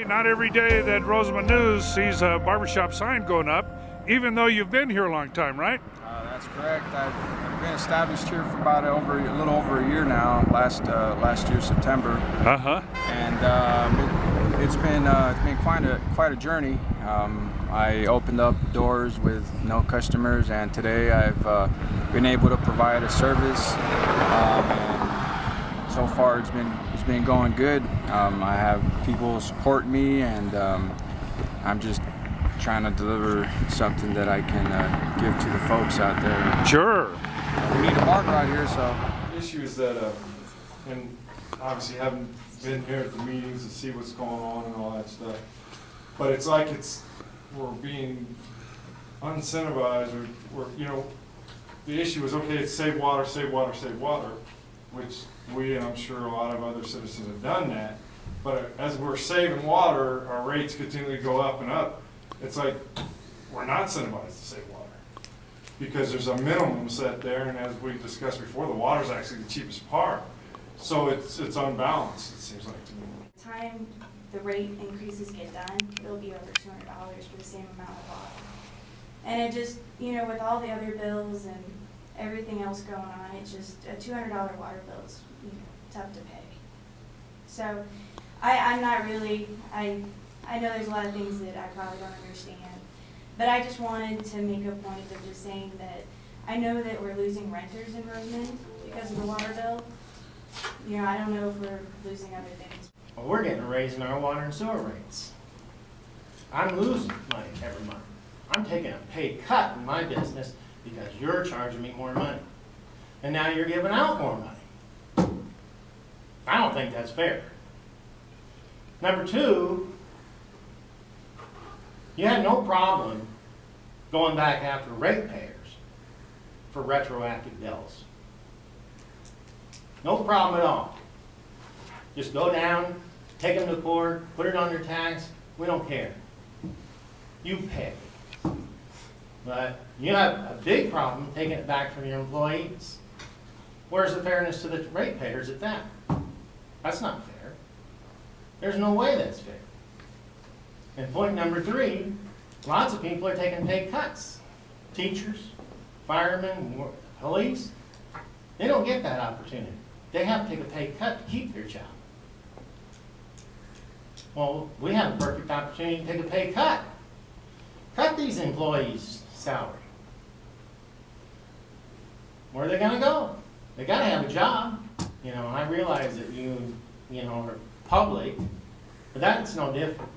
Not every day that Rosamond News sees a barbershop sign going up, even though you've been here a long time, right? That's correct. I've been established here for about a little over a year now. Last year September. And it's been quite a journey. I opened up doors with no customers, and today I've been able to provide a service. And so far, it's been going good. I have people support me, and I'm just trying to deliver something that I can give to the folks out there. Sure. We need a barber out here, so. The issue is that, and obviously haven't been here at the meetings to see what's going on and all that stuff, but it's like we're being incentivized, or the issue is, okay, it's save water, which we, and I'm sure a lot of other citizens have done that, but as we're saving water, our rates continually go up and up. It's like we're not incentivized to save water because there's a minimum set there, and as we discussed before, the water is actually the cheapest part. So it's unbalanced, it seems like to me. By the time the rate increases get done, it'll be over $200 for the same amount of water. And it just, with all the other bills and everything else going on, it's just a $200 water bill is tough to pay. So I'm not really, I know there's a lot of things that I probably don't understand, but I just wanted to make a point of just saying that I know that we're losing renters in Rosamond because of the water bill. I don't know if we're losing other things. Well, we're getting a raise in our water and sewer rates. I'm losing money every month. I'm taking a pay cut in my business because you're charging me more money. And now you're giving out more money. I don't think that's fair. Number two, you had no problem going back after ratepayers for retroactive bills. No problem at all. Just go down, take them to court, put it on your tax, we don't care. You pay. But you have a big problem taking it back from your employees. Where's the fairness to the ratepayers at that? That's not fair. There's no way that's fair. And point number three, lots of people are taking pay cuts. Teachers, firemen, police, they don't get that opportunity. They have to take a pay cut to keep their job. Well, we have a perfect opportunity to take a pay cut. Cut these employees' salary. Where are they gonna go? They gotta have a job. I realize that you are public, but that's no different.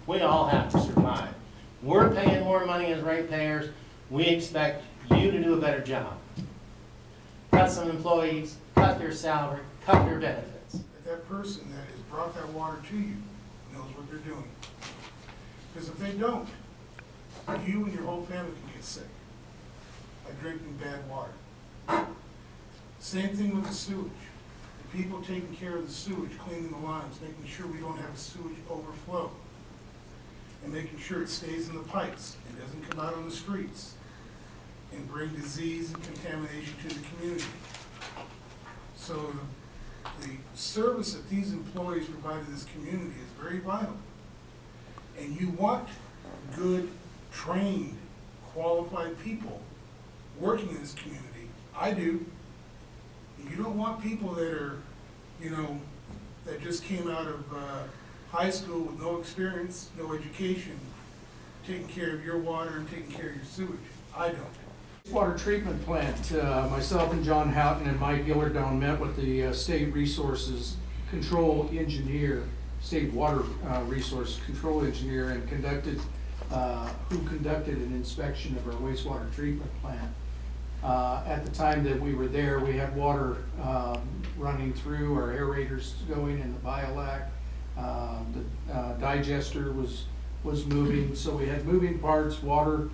We all have to survive. We're paying more money as ratepayers. We expect you to do a better job. Cut some employees, cut their salary, cut their benefits. That person that has brought that water to you knows what they're doing. Because if they don't, you and your whole family can get sick by drinking bad water. Same thing with the sewage. The people taking care of the sewage, cleaning the lines, making sure we don't have a sewage overflow, and making sure it stays in the pipes and doesn't come out on the streets and bring disease and contamination to the community. So the service that these employees provide to this community is very vital. And you want good, trained, qualified people working in this community. I do. You don't want people that are, that just came out of high school with no experience, no education, taking care of your water and taking care of your sewage. I don't. Water treatment plant, myself and John Houghton and Mike Gillardone met with the State Resources Control Engineer, State Water Resource Control Engineer, and conducted an inspection of our wastewater treatment plant. At the time that we were there, we had water running through, our aerators going in the biolac. The digester was moving, so we had moving parts, water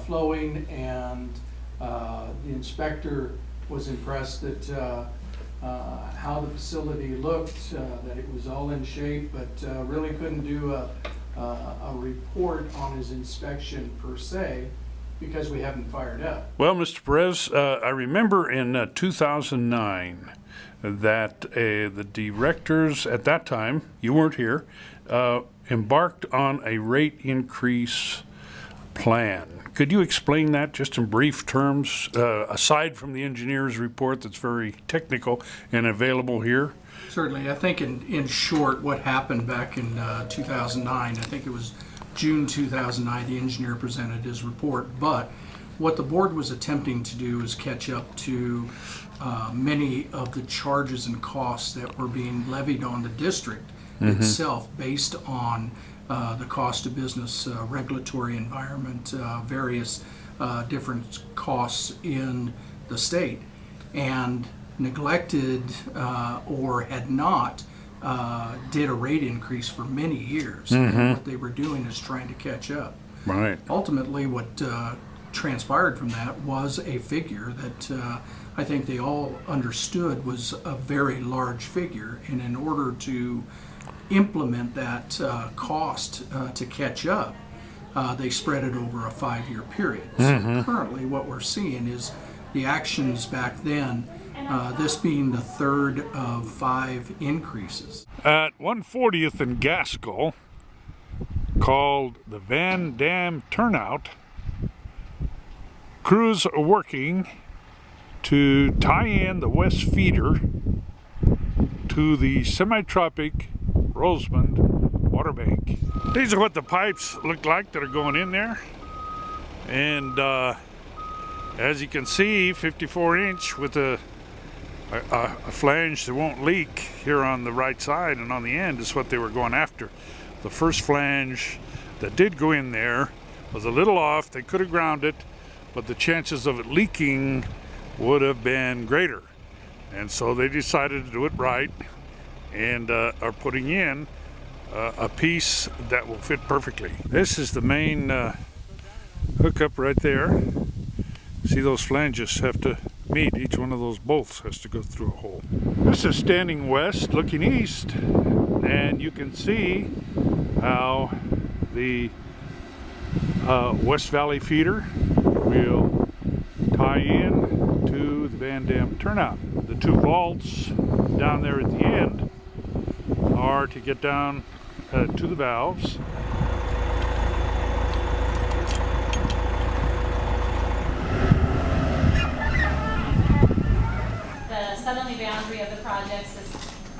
flowing, and the inspector was impressed that how the facility looked, that it was all in shape, but really couldn't do a report on his inspection per se, because we haven't fired up. Well, Mr. Perez, I remember in 2009 that the directors at that time, you weren't here, embarked on a rate increase plan. Could you explain that just in brief terms, aside from the engineer's report that's very technical and available here? Certainly. I think in short, what happened back in 2009, I think it was June 2009, the engineer presented his report. But what the board was attempting to do is catch up to many of the charges and costs that were being levied on the district itself based on the cost of business, regulatory environment, various different costs in the state, and neglected or had not did a rate increase for many years. And what they were doing is trying to catch up. Right. Ultimately, what transpired from that was a figure that I think they all understood was a very large figure, and in order to implement that cost to catch up, they spread it over a 5-year period. So currently what we're seeing is the actions back then, this being the third of 5 increases. At 140th and Gaskell, called the Van Dam Turnout, crews are working to tie in the west feeder to the semi-tropic Rosamond water bank. These are what the pipes look like that are going in there, and as you can see, 54-inch with a flange that won't leak here on the right side, and on the end is what they were going after. The first flange that did go in there was a little off. They could have ground it, but the chances of it leaking would have been greater, and so they decided to do it right and are putting in a piece that will fit perfectly. This is the main hookup right there. See, those flanges have to meet. Each one of those bolts has to go through a hole. This is standing west looking east, and you can see how the West Valley feeder will tie in to the Van Dam Turnout. The 2 vaults down there at the end are to get down to the valves. The southerly boundary of the projects is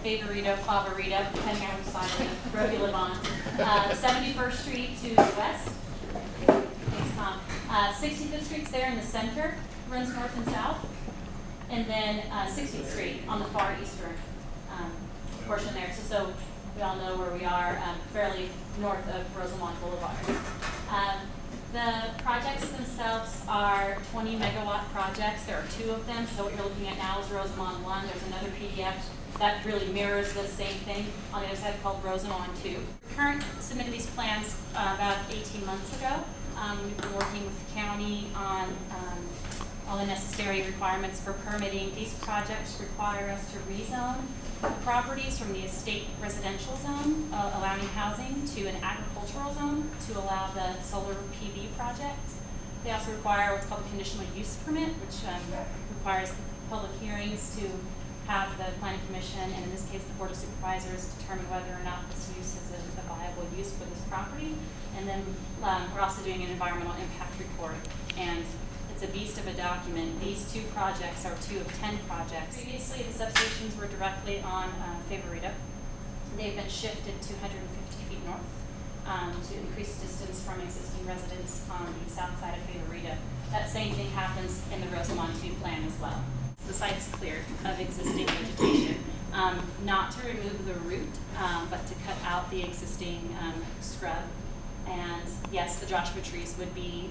Favorito, Favorita, depending on which side of the road you live on. 71st Street to the west. Thanks, Tom. 65th Street's there in the center, runs north and south. And then 60th Street on the far eastern portion there. So we all know where we are, fairly north of Rosamond Boulevard. The projects themselves are 20 megawatt projects. There are 2 of them. So what you're looking at now is Rosamond 1. There's another PDF that really mirrors the same thing on the other side called Rosamond 2. Recurrent submitted these plans about 18 months ago. We've been working with the county on all the necessary requirements for permitting. These projects require us to rezone properties from the estate residential zone, allowing housing, to an agricultural zone to allow the solar PV project. They also require what's called a conditional use permit, which requires public hearings to have the planning commission, and in this case the board of supervisors, determine whether or not this use is a viable use for this property. And then we're also doing an environmental impact report, and it's a beast of a document. These 2 projects are 2 of 10 projects. Previously, the substations were directly on Favorita. They've been shifted 250 feet north to increase distance from existing residents on the south side of Favorita. That same thing happens in the Rosamond 2 plan as well. The site's cleared of existing vegetation, not to remove the root, but to cut out the existing scrub. And yes, the Joshua trees would be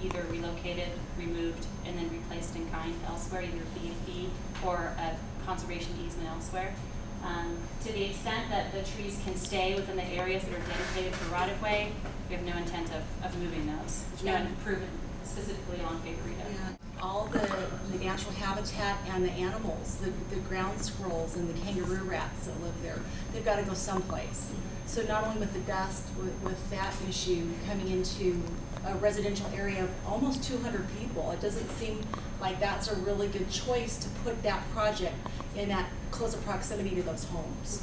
either relocated, removed, and then replaced in kind elsewhere, either via fee or a conservation easement elsewhere. To the extent that the trees can stay within the areas that are dedicated for right-of-way, we have no intent of moving those. There's no improvement specifically on Favorita. And all the natural habitat and the animals, the ground squirrels and the kangaroo rats that live there, they've got to go someplace. So not only with the dust, with that issue coming into a residential area of almost 200 people, it doesn't seem like that's a really good choice to put that project in that close proximity to those homes.